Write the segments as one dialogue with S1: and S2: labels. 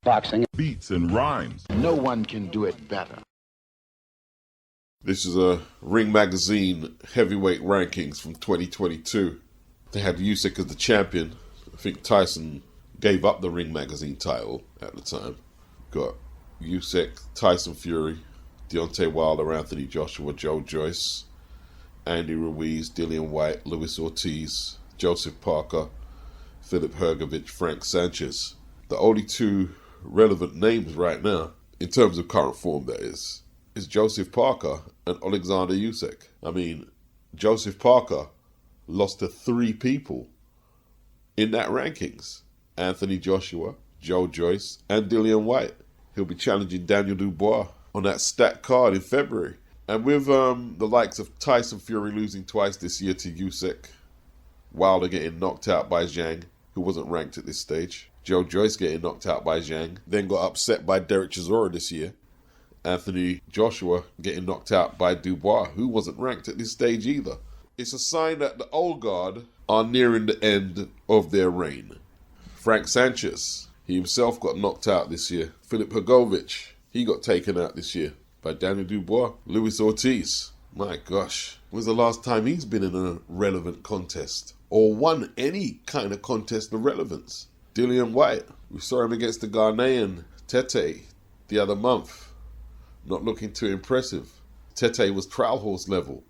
S1: Boxing.
S2: Beats and rhymes.
S3: No one can do it better.
S4: This is a Ring Magazine heavyweight rankings from 2022. They had Usyk as the champion. I think Tyson gave up the Ring Magazine title at the time. Got Usyk, Tyson Fury, Deontay Wilder, Anthony Joshua, Joe Joyce, Andy Ruiz, Dillian Whyte, Luis Ortiz, Joseph Parker, Philip Hrgovic, Frank Sanchez. The only two relevant names right now, in terms of current form that is Joseph Parker and Alexander Usyk. I mean, Joseph Parker lost to three people in that rankings. Anthony Joshua, Joe Joyce, and Dillian Whyte. He'll be challenging Daniel Dubois on that stacked card in February. And with the likes of Tyson Fury losing twice this year to Usyk, Wilder getting knocked out by Zhang, who wasn't ranked at this stage, Joe Joyce getting knocked out by Zhang, then got upset by Derek Chisora this year, Anthony Joshua getting knocked out by Dubois, who wasn't ranked at this stage either. It's a sign that the old guard are nearing the end of their reign. Frank Sanchez, he himself got knocked out this year. Philip Hrgovic, he got taken out this year by Daniel Dubois. Luis Ortiz, my gosh, when's the last time he's been in a relevant contest or won any kind of contest of relevance? Dillian Whyte, we saw him against the Ghanaian Tete the other month. Not looking too impressive. Tete was trial horse level.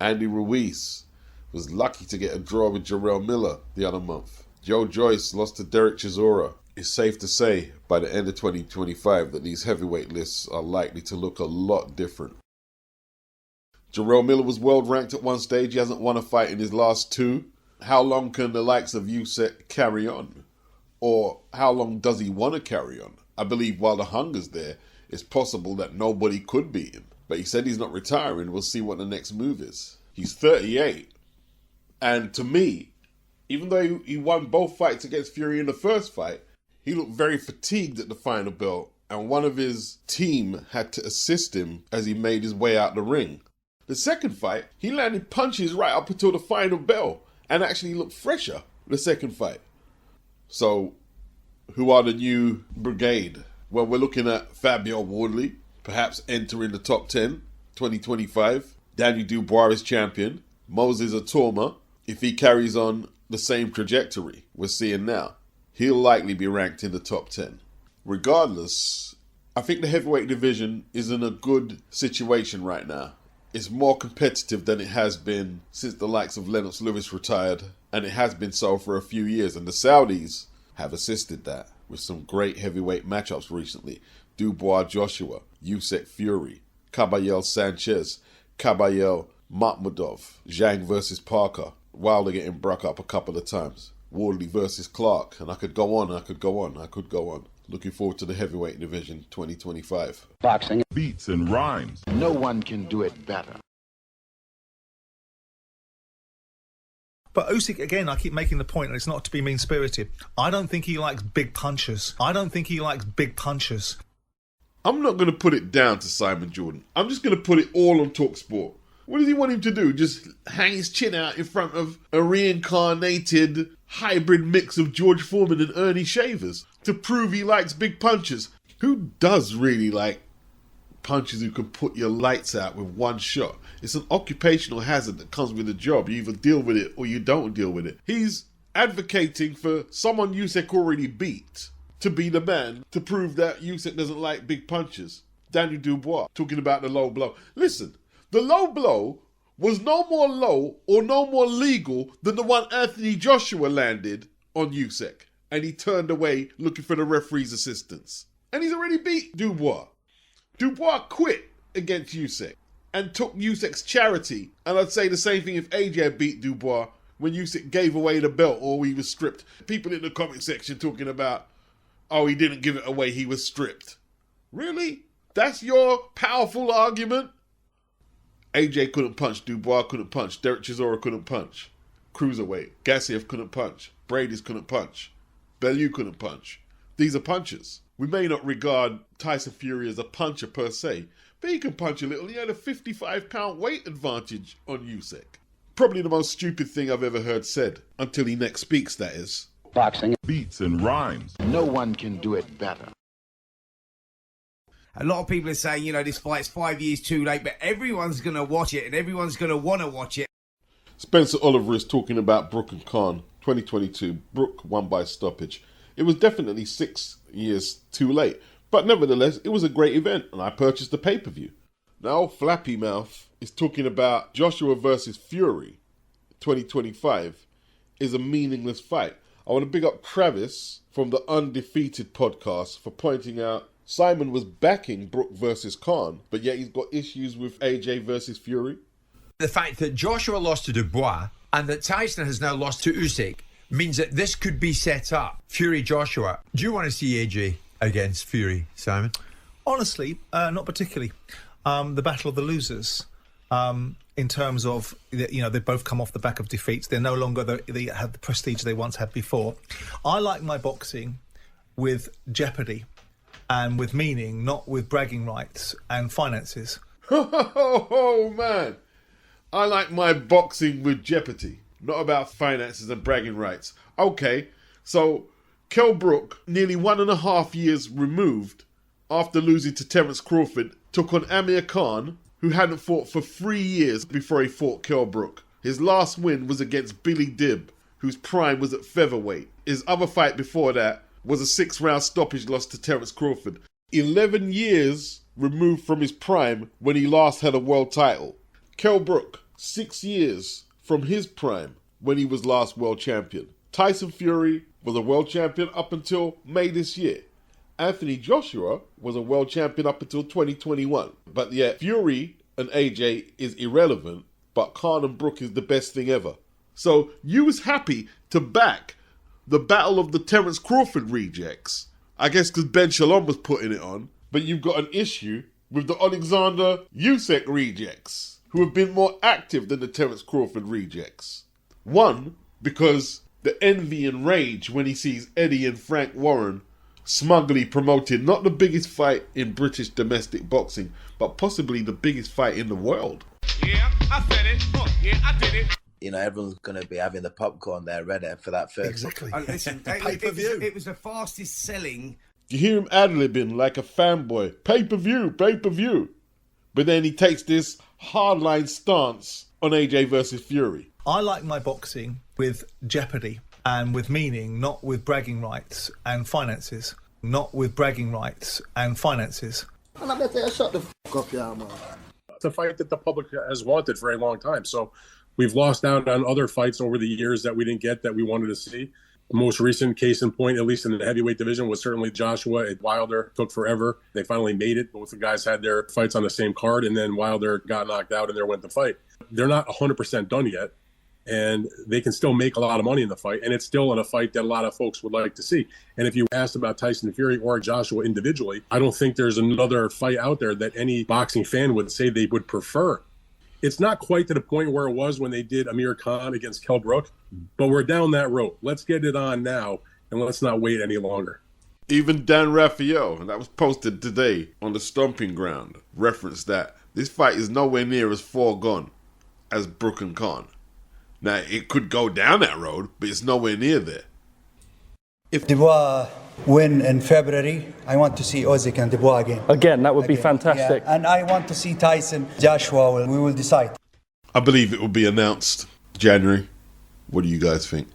S4: Andy Ruiz was lucky to get a draw with Jarrell Miller the other month. Joe Joyce lost to Derek Chisora. It's safe to say by the end of 2025 that these heavyweight lists are likely to look a lot different. Jarrell Miller was world ranked at one stage. He hasn't won a fight in his last two. How long can the likes of Usyk carry on? Or how long does he want to carry on? I believe while the hunger's there, it's possible that nobody could beat him. But he said he's not retiring. We'll see what the next move is. He's 38. And to me, even though he won both fights against Fury in the first fight, he looked very fatigued at the final bell. And one of his team had to assist him as he made his way out the ring. The second fight, he landed punches right up until the final bell. And actually looked fresher the second fight. So, who are the new brigade? Well, we're looking at Fabio Wardley, perhaps entering the top 10, 2025. Daniel Dubois is champion. Moses Atoma, if he carries on the same trajectory we're seeing now, he'll likely be ranked in the top 10. Regardless, I think the heavyweight division is in a good situation right now. It's more competitive than it has been since the likes of Lennox Lewis retired, and it has been so for a few years, and the Saudis have assisted that with some great heavyweight matchups recently. Dubois Joshua, Usyk Fury, Caballel Sanchez, Caballel Makhmudov, Zhang versus Parker, Wilder getting Brock up a couple of times, Wardley versus Clark, and I could go on. Looking forward to the heavyweight division 2025.
S1: Boxing.
S2: Beats and rhymes.
S3: No one can do it better.
S5: But Usyk, again, I keep making the point, and it's not to be mean-spirited. I don't think he likes big punches.
S4: I'm not going to put it down to Simon Jordan. I'm just going to put it all on Talksport. What does he want him to do? Just hang his chin out in front of a reincarnated hybrid mix of George Foreman and Ernie Shavers to prove he likes big punches? Who does really like punches who can put your lights out with one shot? It's an occupational hazard that comes with the job. You either deal with it or you don't deal with it. He's advocating for someone Usyk already beat to be the man to prove that Usyk doesn't like big punches. Daniel Dubois talking about the low blow. Listen, the low blow was no more low or no more legal than the one Anthony Joshua landed on Usyk. And he turned away looking for the referee's assistance. And he's already beat Dubois. Dubois quit against Usyk and took Usyk's charity. And I'd say the same thing if AJ beat Dubois when Usyk gave away the belt or he was stripped. People in the comment section talking about, oh, he didn't give it away, he was stripped. Really? That's your powerful argument? AJ couldn't punch, Dubois couldn't punch, Derek Chisora couldn't punch. Cruiserweight, Gassiev couldn't punch, Brady's couldn't punch, Bellew couldn't punch. These are punchers. We may not regard Tyson Fury as a puncher per se, but he can punch a little. He had a 55-pound weight advantage on Usyk. Probably the most stupid thing I've ever heard said, until he next speaks, that is.
S1: Boxing.
S2: Beats and rhymes.
S3: No one can do it better.
S1: A lot of people are saying, you know, this fight's 5 years too late, but everyone's going to watch it and everyone's going to want to watch it.
S4: Spencer Oliver is talking about Brook and Khan, 2022. Brook won by stoppage. It was definitely 6 years too late, but nevertheless, it was a great event, and I purchased the pay-per-view. Now, Flappy Mouth is talking about Joshua versus Fury, 2025, is a meaningless fight. I want to big up Travis from the Undefeated podcast for pointing out Simon was backing Brook versus Khan, but yet he's got issues with AJ versus Fury.
S6: The fact that Joshua lost to Dubois and that Tyson has now lost to Usyk means that this could be set up. Fury-Joshua. Do you want to see AJ against Fury, Simon?
S5: Honestly, not particularly. The battle of the losers, in terms of, you know, they both come off the back of defeats. They're no longer, they have the prestige they once had before. I like my boxing with jeopardy and with meaning, not with bragging rights and finances.
S4: Oh, man. I like my boxing with jeopardy, not about finances and bragging rights. Okay, so Kell Brook, nearly 1.5 years removed after losing to Terence Crawford, took on Amir Khan, who hadn't fought for 3 years before he fought Kell Brook. His last win was against Billy Dibb, whose prime was at featherweight. His other fight before that was a 6-round stoppage loss to Terence Crawford. 11 years removed from his prime when he last had a world title. Kell Brook, 6 years from his prime when he was last world champion. Tyson Fury was a world champion up until May this year. Anthony Joshua was a world champion up until 2021. But yet Fury and AJ is irrelevant, but Khan and Brook is the best thing ever. So you was happy to back the battle of the Terence Crawford rejects, I guess because Ben Shalom was putting it on, but you've got an issue with the Alexander Usyk rejects, who have been more active than the Terence Crawford rejects. One, because the envy and rage when he sees Eddie and Frank Warren smugly promoting not the biggest fight in British domestic boxing, but possibly the biggest fight in the world.
S7: Yeah, I said it. Yeah, I did it.
S8: You know, everyone's going to be having the popcorn there ready for that first.
S5: Exactly.
S1: Listen,
S5: Pay-per-view.
S1: it was the fastest selling.
S4: You hear him ad-libbing like a fanboy. Pay-per-view, pay-per-view. But then he takes this hardline stance on AJ versus Fury.
S5: I like my boxing with jeopardy and with meaning, not with bragging rights and finances. Not with bragging rights and finances.
S9: And I bet they shut the fuck up, yeah, man.
S10: It's a fight that the public has wanted for a long time. So we've lost out on other fights over the years that we didn't get that we wanted to see. The most recent case in point, at least in the heavyweight division, was certainly Joshua and Wilder. Took forever. They finally made it. Both the guys had their fights on the same card, and then Wilder got knocked out and there went the fight. They're not 100% done yet, and they can still make a lot of money in the fight, and it's still in a fight that a lot of folks would like to see. And if you asked about Tyson Fury or Joshua individually, I don't think there's another fight out there that any boxing fan would say they would prefer. It's not quite to the point where it was when they did Amir Khan against Kell Brook, but we're down that road. Let's get it on now, and let's not wait any longer.
S4: Even Dan Raphael, and that was posted today on the Stomping Ground, referenced that this fight is nowhere near as foregone as Brook and Khan. Now, it could go down that road, but it's nowhere near there.
S11: If Dubois win in February, I want to see Usyk and Dubois again.
S12: Again, that would be fantastic.
S11: Yeah. And I want to see Tyson, Joshua. We will decide.
S4: I believe it will be announced January. What do you guys think?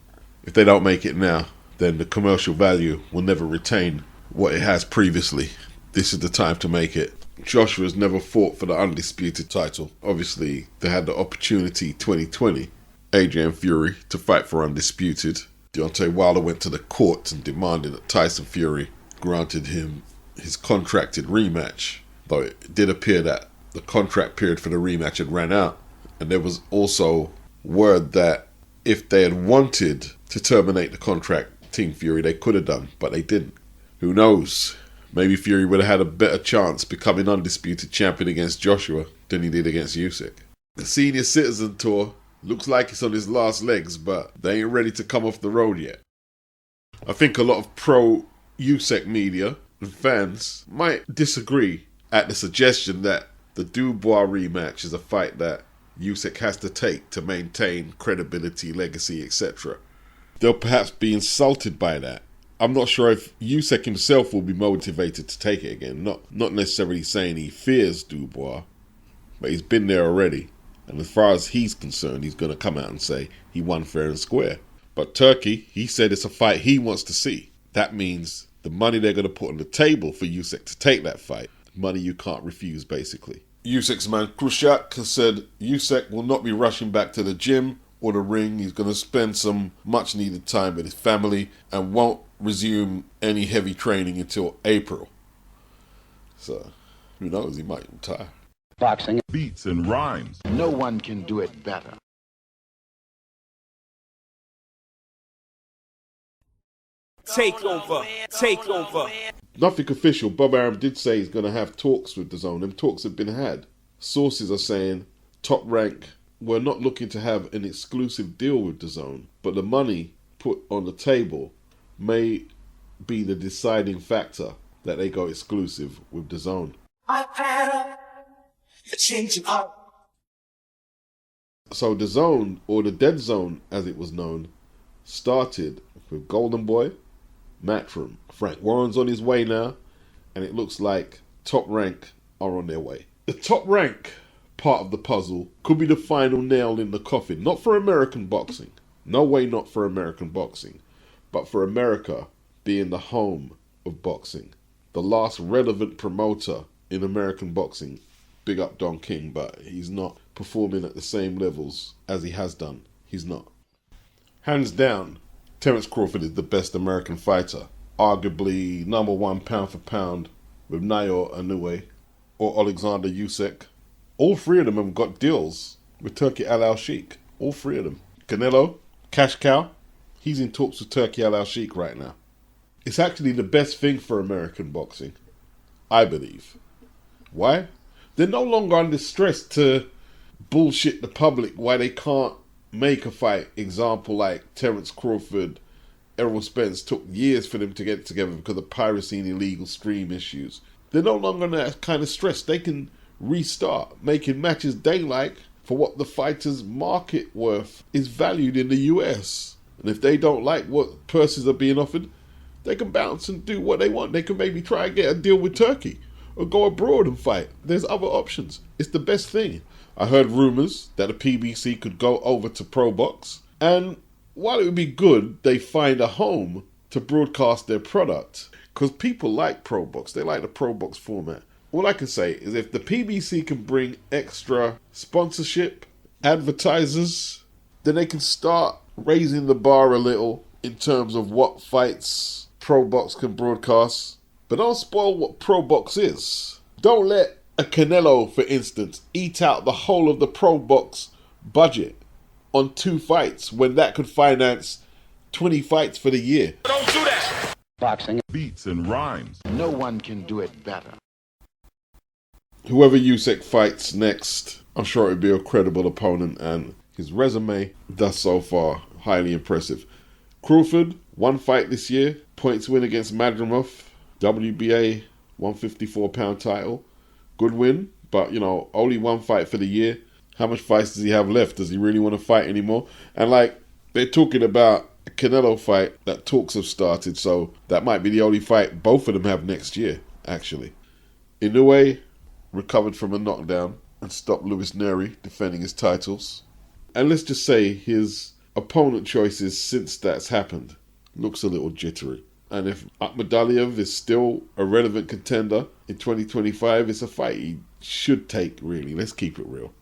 S4: If they don't make it now, then the commercial value will never retain what it has previously. This is the time to make it. Joshua's never fought for the undisputed title. Obviously, they had the opportunity 2020, AJ and Fury, to fight for undisputed. Deontay Wilder went to the court and demanded that Tyson Fury granted him his contracted rematch, though it did appear that the contract period for the rematch had ran out. And there was also word that if they had wanted to terminate the contract, Team Fury, they could have done, but they didn't. Who knows? Maybe Fury would have had a better chance becoming undisputed champion against Joshua than he did against Usyk. The Senior Citizen Tour looks like it's on his last legs, but they ain't ready to come off the road yet. I think a lot of pro-Usyk media and fans might disagree at the suggestion that the Dubois rematch is a fight that Usyk has to take to maintain credibility, legacy, etc. They'll perhaps be insulted by that I'm not sure if Usyk himself will be motivated to take it again. Not necessarily saying he fears Dubois, but he's been there already. And as far as he's concerned, he's going to come out and say he won fair and square. But Turkey, he said it's a fight he wants to see. That means the money they're going to put on the table for Usyk to take that fight, money you can't refuse, basically. Usyk's man Krushak has said Usyk will not be rushing back to the gym or the ring. He's going to spend some much needed time with his family and won't resume any heavy training until April. So, who knows, he might retire.
S3: Boxing.
S2: Beats and rhymes.
S3: No one can do it better.
S7: Takeover. Takeover.
S4: Nothing official. Bob Arum did say he's going to have talks with DAZN. Them talks have been had. Sources are saying Top Rank were not looking to have an exclusive deal with DAZN, but the money put on the table may be the deciding factor that they go exclusive with DAZN. So DAZN, or the Dead Zone as it was known, started with Golden Boy, Matchroom. Frank Warren's on his way now, and it looks like Top Rank are on their way. The Top Rank part of the puzzle could be the final nail in the coffin, not for American boxing. No way not for American boxing, but for America being the home of boxing. The last relevant promoter in American boxing, big up Don King, but he's not performing at the same levels as he has done. He's not. Hands down, Terence Crawford is the best American fighter. Arguably number one pound for pound with INOUE or Alexander Usyk. All three of them have got deals with Turkey ALALSHIKH. All three of them. Canelo, cash cow, he's in talks with Turkey ALALSHIKH right now. It's actually the best thing for American boxing, I believe. Why? They're no longer under stress to bullshit the public why they can't make a fight. Example like Terence Crawford, Errol Spence took years for them to get together because of piracy and illegal stream issues. They're no longer under that kind of stress. They can restart making matches they like for what the fighter's market worth is valued in the US. And if they don't like what purses are being offered, they can bounce and do what they want. They can maybe try and get a deal with Turkey or go abroad and fight. There's other options. It's the best thing. I heard rumours that the PBC could go over to Pro Box, and while it would be good they find a home to broadcast their product, because people like Pro Box, they like the Pro Box format. All I can say is if the PBC can bring extra sponsorship, advertisers, then they can start raising the bar a little in terms of what fights Pro Box can broadcast. But don't spoil what Pro Box is. Don't let a Canelo, for instance, eat out the whole of the Pro Box budget on 2 fights when that could finance 20 fights for the year.
S7: Don't do that.
S3: Boxing.
S2: Beats and rhymes.
S3: No one can do it better.
S4: Whoever Usyk fights next, I'm sure it'll be a credible opponent, and his resume thus so far, highly impressive. Crawford, 1 fight this year, points win against Madrimov, WBA 154-pound title. Good win, but, only 1 fight for the year. How much fights does he have left? Does he really want to fight anymore? And, they're talking about a Canelo fight, that talks have started, so that might be the only fight both of them have next year, actually. Inoue recovered from a knockdown and stopped Luis Neri defending his titles. And let's just say his opponent choices since that's happened looks a little jittery. And if Akhmadaliev is still a relevant contender in 2025, it's a fight he should take, really. Let's keep it real.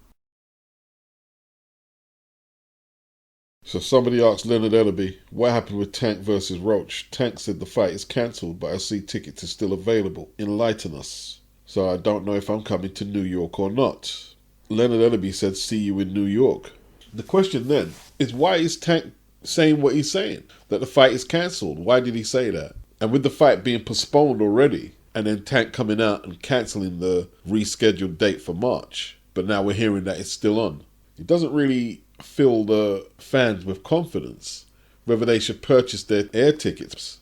S4: So somebody asked Leonard Ellaby, what happened with Tank versus Roach? Tank said the fight is cancelled, but I see tickets are still available. Enlighten us. So I don't know if I'm coming to New York or not. Leonard Ellaby said, see you in New York. The question then is, why is Tank saying what he's saying? That the fight is cancelled. Why did he say that? And with the fight being postponed already, and then Tank coming out and cancelling the rescheduled date for March, but now we're hearing that it's still on. It doesn't really fill the fans with confidence whether they should purchase their air tickets.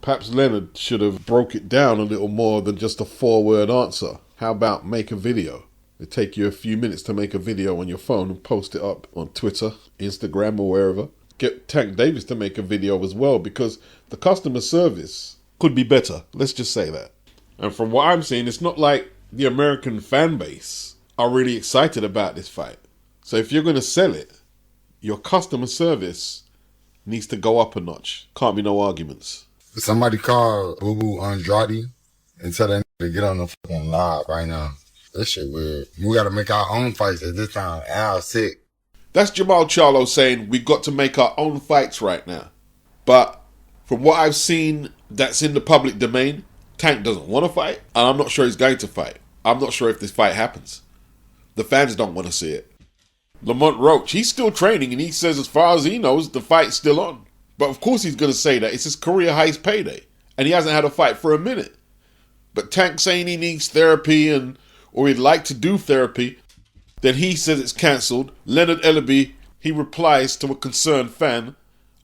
S4: Perhaps Leonard should have broke it down a little more than just a 4-word answer. How about make a video? It take you a few minutes to make a video on your phone and post it up on Twitter, Instagram or wherever. get Tank Davis to make a video as well, because the customer service could be better. Let's just say that. And from what I'm seeing, it's not like the American fan base are really excited about this fight. So if you're going to sell it, your customer service needs to go up a notch. Can't be no arguments.
S12: Somebody call Boo Boo Andrade and tell that to get on the fucking live right now. This shit weird. We got to make our own fights at this time. ALALSHIKH.
S4: That's Jamal Charlo saying we've got to make our own fights right now. But from what I've seen that's in the public domain, Tank doesn't want to fight, and I'm not sure he's going to fight. I'm not sure if this fight happens. The fans don't want to see it. Lamont Roach, he's still training, and he says as far as he knows, the fight's still on. But of course he's going to say that. It's his career highest payday, and he hasn't had a fight for a minute. But Tank saying he needs therapy or he'd like to do therapy, then he says it's cancelled. Leonard Ellaby, he replies to a concerned fan,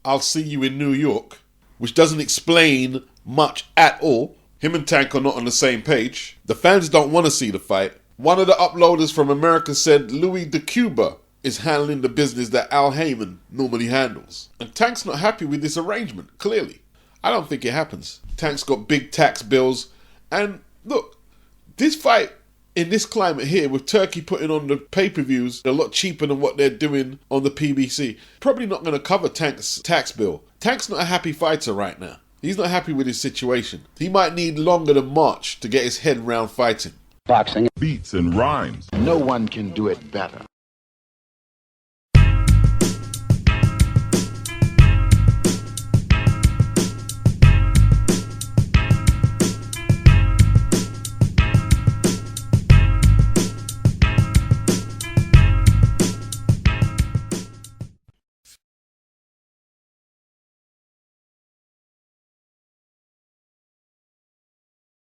S4: "I'll see you in New York," which doesn't explain much at all. Him and Tank are not on the same page. The fans don't want to see the fight. One of the uploaders from America said Louis de Cuba is handling the business that Al Heyman normally handles. And Tank's not happy with this arrangement, clearly. I don't think it happens. Tank's got big tax bills. And look, this fight in this climate here, with Turkey putting on the pay-per-views a lot cheaper than what they're doing on the PBC, probably not going to cover Tank's tax bill. Tank's not a happy fighter right now. He's not happy with his situation. He might need longer than March to get his head round fighting.
S3: Boxing.
S2: Beats and rhymes.
S3: No one can do it better.